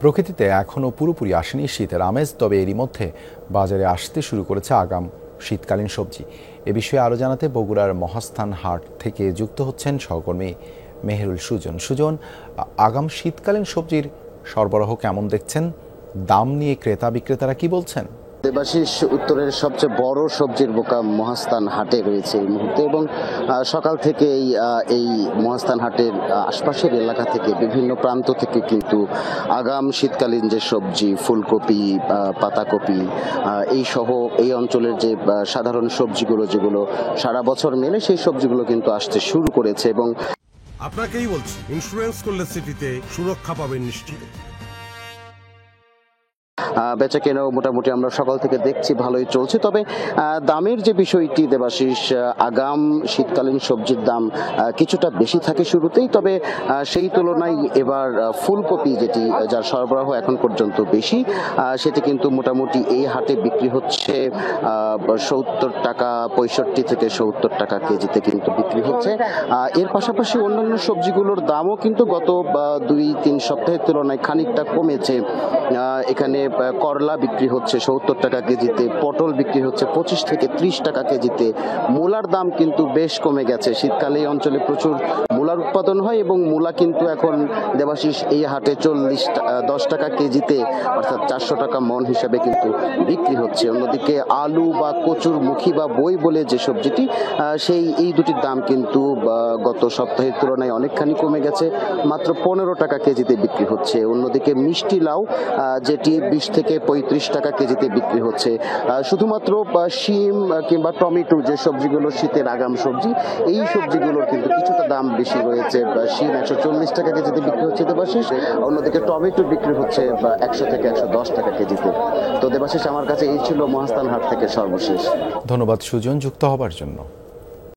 প্রকৃতিতে এখনও পুরোপুরি আসেনি শীতের আমেজ, তবে এরই মধ্যে বাজারে আসতে শুরু করেছে আগাম শীতকালীন সবজি। এ বিষয়ে আরও জানাতে বগুড়ার মহাস্থান হাট থেকে যুক্ত হচ্ছেন সহকর্মী মেহেরুল সুজন। আগাম শীতকালীন সবজির সরবরাহ কেমন দেখছেন? দাম নিয়ে ক্রেতা বিক্রেতারা কি বলছেন? দেবাশিস উত্তরের সবচেয়ে বড় সবজির বোকাম মহাস্থান হাটে রয়েছে এই মুহূর্তে, এবং সকাল থেকে এই মহাস্থান হাটের আশপাশের এলাকা থেকে বিভিন্ন প্রান্ত থেকে কিন্তু আগাম শীতকালীন যে সবজি, ফুলকপি, পাতাকপি, এই সহ এই অঞ্চলের যে সাধারণ সবজিগুলো যেগুলো সারা বছর মেলে, সেই সবজিগুলো কিন্তু আসতে শুরু করেছে। এবং আপনাকেই বলছি, ইন্স্যুরেন্স করলে সিটিতে সুরক্ষা পাবেন নিশ্চিত। বেচা কেনাও মোটামুটি আমরা সকাল থেকে দেখছি ভালোই চলছে, তবে দামের যে বিষয়টি দেবাশিস, আগাম শীতকালীন সবজির দাম কিছুটা বেশি থাকে শুরুতেই, তবে সেই তুলনায় এবার ফুলকপি যেটি যার সরবরাহ এখন পর্যন্ত বেশি, সেটি কিন্তু মোটামুটি এই হাটে বিক্রি হচ্ছে 70 টাকা, 65 থেকে 70 টাকা কেজিতে কিন্তু বিক্রি হচ্ছে। এর পাশাপাশি অন্যান্য সবজিগুলোর দামও কিন্তু গত 2-3 সপ্তাহের তুলনায় খানিকটা কমেছে। এখানে করলা বিক্রি হচ্ছে 70 টাকা কেজিতে, পটল বিক্রি হচ্ছে 25 থেকে 30 টাকা কেজিতে। মূলার দাম কিন্তু বেশ কমে গেছে। শীতকালে এই অঞ্চলে প্রচুর মূলার উৎপাদন হয়, এবং মূলা কিন্তু এখন দেবাশিস এই হাটে 10 টাকা কেজিতে, অর্থাৎ 400 টাকা মন হিসাবে কিন্তু বিক্রি হচ্ছে। অন্যদিকে আলু বা কচুর মুখী বা বই বলে যে সবজিটি, এই দুটির দাম কিন্তু গত সপ্তাহের তুলনায় অনেকখানি কমে গেছে, মাত্র 15 টাকা কেজিতে বিক্রি হচ্ছে। অন্যদিকে মিষ্টি লাউ যেটি 20 থেকে 35 টাকা কেজিতে বিক্রি হচ্ছে। শুধুমাত্র শিম কিংবা টমেটো, যে সবজিগুলো শীতের আগাম সবজি, এই সবজিগুলোর কিন্তু কিছুটা দাম বেশি রয়েছে। শিম 140 টাকা কেজিতে বিক্রি হচ্ছে দেবাশিস, অন্যদিকে টমেটো বিক্রি হচ্ছে 100 থেকে 110 টাকা কেজিতে। তো দেবাশিস, আমার কাছে এই ছিল মহাস্থান হাট থেকে সর্বশেষ। ধন্যবাদ সুজন যুক্ত হবার জন্য।